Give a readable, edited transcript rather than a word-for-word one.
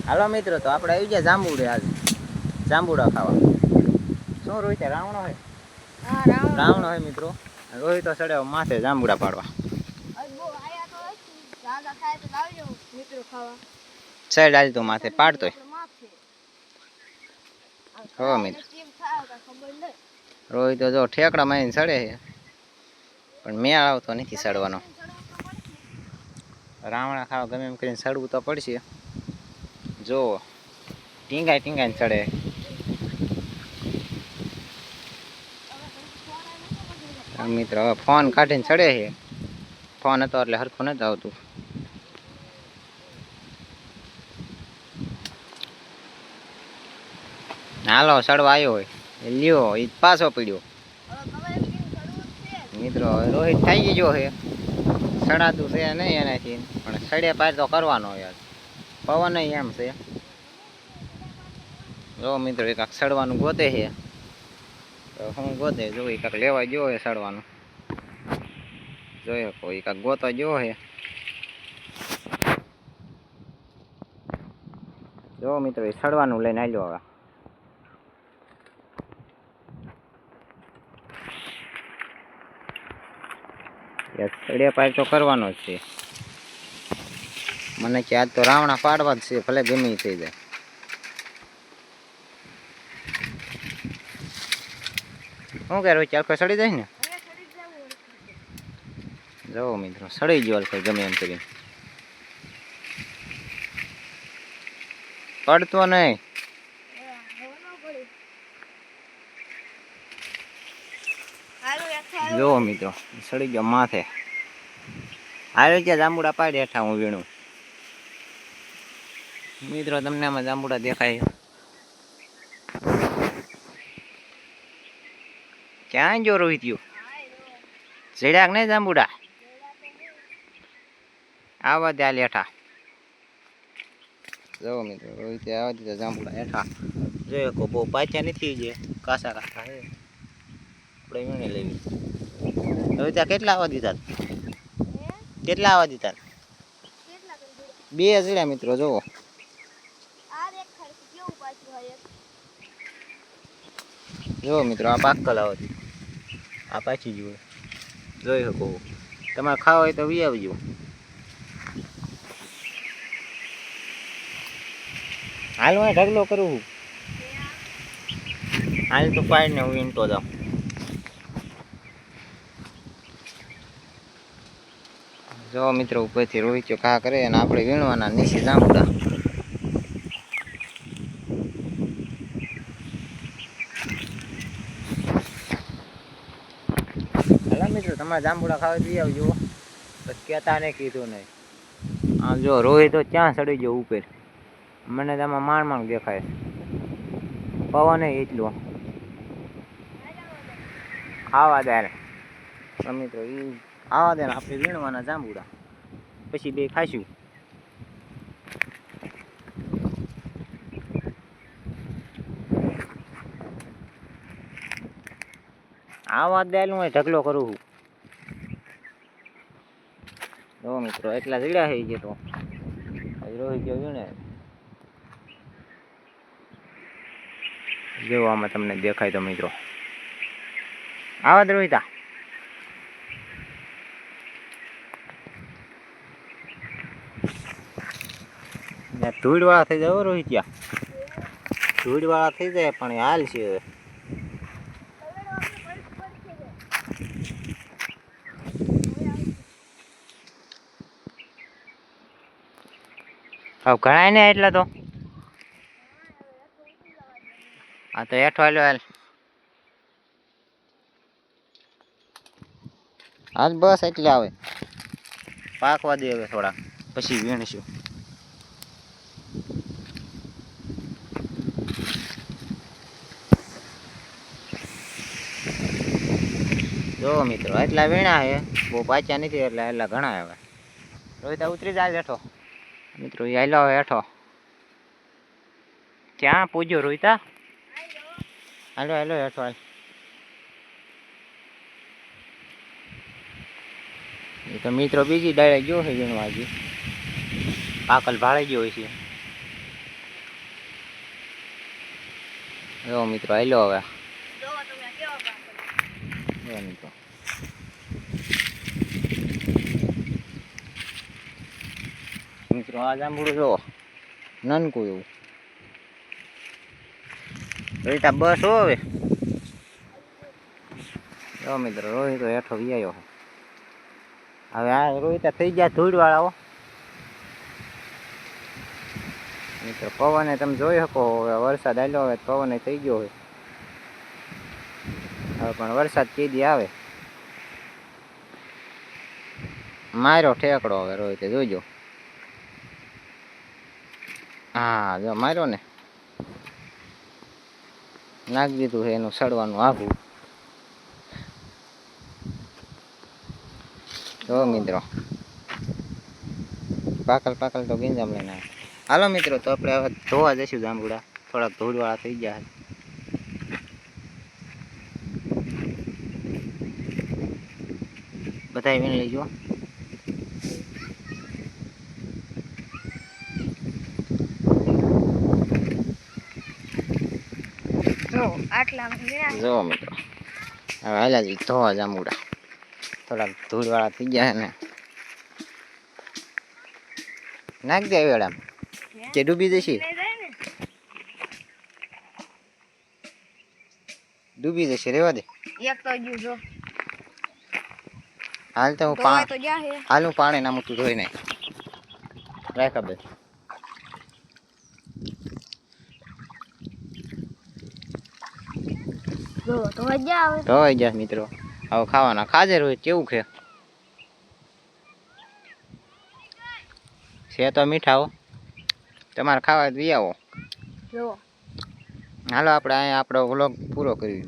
હાલો મિત્રો, તો આપણે આવી ગયા જાંબુડે. આજ જાંબુડા ખાવા. શું રોહિત રાવણો હોય? હા, રાવણો હોય મિત્રો. રોહિત તો સડે માથે જાંબુડા પાડવા. સાઈડ આજ તો માથે પાડતોય. હો મિત્રો, રોહિત તો જો ઠેકડા મારીને સડે છે, પણ મેળ આવતો નથી સડવાનો. રાવણા ખાવા ગમે એમ કરીને સડવું તો પડશે. જો ટીંગાઈ ટીંગાઈને ચડે. મિત્રો હવે ફોન કાઢીને ચડે છે. ફોન હતો એટલે હરખું નથી આવતું. હાલો સડવા આવ્યો હોય લ્યો, એ પાછો પડ્યો. મિત્રો રોહિત થઈ ગયો છે, સડાતું છે નહીં એનાથી, પણ સડે પાર તો કરવાનો યાર. પવન એમ છે. જો મિત્રો એક સડવાનું ગોતે છે, તો હું ગોતે જોઈ કાંક લેવા ગયો છે સડવાનું. જોયો કોઈ કાંક ગોતો ગયો છે. જો મિત્રો એ સડવાનું લઈને આવ્યો હવે. સડે પાર તો કરવાનો જ છે. મને કે આજ તો રાવણા પાડવા જ છે, ભલે ગમે થઈ જાય. શું કે રોહિત ચાલકો સડી જાય ને? જો મિત્રો સડી ગયો અલ્ફો ગમે એમ કરીને. પડતો નહીં. જો મિત્રો સડી ગયો માથે. હારે ત્યાં જાંબુડા પાડી હેઠા હું વીણું. મિત્રો તમને આમાં જાંબુડા દેખાય? ક્યાં જો રોહિત ગયો? ઝેડાક નહીં જાંબુડા? આવા દે હાલ હેઠા. જો મિત્રો રોહિત આવા દીધા જાંબુડા હેઠા. જોયો કો બહુ પાછા નથી, જે કાસા કાસા હે. આપણે વીણી લેવી. રોહિત કેટલા આવવા દીધા? કેટલા આવવા દીધા? 2 ઝીડા મિત્રો. જોવો જો મિત્રો આ પાકલ આવવા દીધું. આ પાછી જુઓ, જોઈ શકો. તમારે ખાવા હોય તો વી આવજો. હાલ હું ઢગલો કરું. હાલ તો પાડીને હું વીણતો જાઉં. જો મિત્રો ઉપરથી રોહિત ઘા કરે અને આપણે વીણવાના નીચે જાંબુડા. હાલો મિત્રો, તમારે જાંબુડા ખાવા જઈ આવજો. બસ કહેતા નહીં, કીધું નહીં. આમ જો રોહિત તો ક્યાં ચડી ગયો ઉપર. મને તેમાં માંડ માંડ દેખાય. પવન એટલો આવા દે. મિત્રો એ આવા દે ને આપણે વીણવાના જાંબુડા, પછી બે ખાઈશું. આવા દેલું હોય ઢગલો કરું છું. જો મિત્રો એટલા જીડા થઈ ગયા તો રોહિત ગયો વીણે. જો આમાં તમને દેખાય તો મિત્રો આવા જ રોહિતા. ધૂળવાળા થઈ જાય રોહિત્યા, ધૂળવાળા થઈ જાય, પણ હાલ છે હવે. હવે ઘણા ને એટલા તો આ તો હેઠો હાલ્યો હાલ. આજ બસ એટલે આવે પાકવા દે હવે થોડા, પછી વીણીશું. જો મિત્રો એટલા વીણા છે, બહુ પાછા નથી, એટલે એટલા ઘણા આવે. રોહિતા ઉતરી જાય હેઠો. મિત્રો એ હાલો હેઠો. ક્યાં પૂજ્યો રોહિતા? હાલો હાલો હેઠો હાલ. એ તો મિત્રો બીજી ડાળે ગયો છે વીણવા. હજી પાકલ ભાળી ગયો હોય છે. જો મિત્રો હાલો હવે જો તમે કેવા પાક જો મિત્રો મિત્રો આ જાંબુડું જો નાનકું એવું રોહિતા બસ હો હવે જો મિત્રો રોહિત હેઠો વ્યાયો હવે આ રોહિતા થઈ ગયા ધૂળવાળા હો મિત્રો પવને તમે જોઈ શકો હવે વરસાદ આવ્યો હવે પવન થઈ ગયો હોય હવે પણ વરસાદ કીધી આવે માર્યો ઠેકડો હવે રોહિતે જોજો હા જો માર્યો ને નાખી દીધું છે એનું સડવાનું આઘું જો મિત્રો પાકલ પાકલ તો ગીંજામ લઈને આવે હાલો મિત્રો તો આપણે હવે ધોવા જઈશું જાંબુડા થોડાક ધૂળવાળા થઈ ગયા બધાય વીણ લેજો જો આટલા જો મિત્રો હવે હાલ્યા જઈ ધોવા જાંબુડા થોડાક ધૂળવાળા થઈ ગયા ને નાખ દે વેળા કે ડૂબી જશે ડૂબી જશે રેવા દે એક તો જો જો હાલ તો હું તો જા હે હાલ હું પાણી નામું તું ધોઈ નાખ રાખ બે જો તો જા આવે ધોઈ જા મિત્રો હવે ખાવાના ખાજે રોય કેવું છે તો મીઠા હો તમારે ખાવા દઈ આવો જો હાલો આપણે અહીંયા આપણો વ્લોગ પૂરો કરી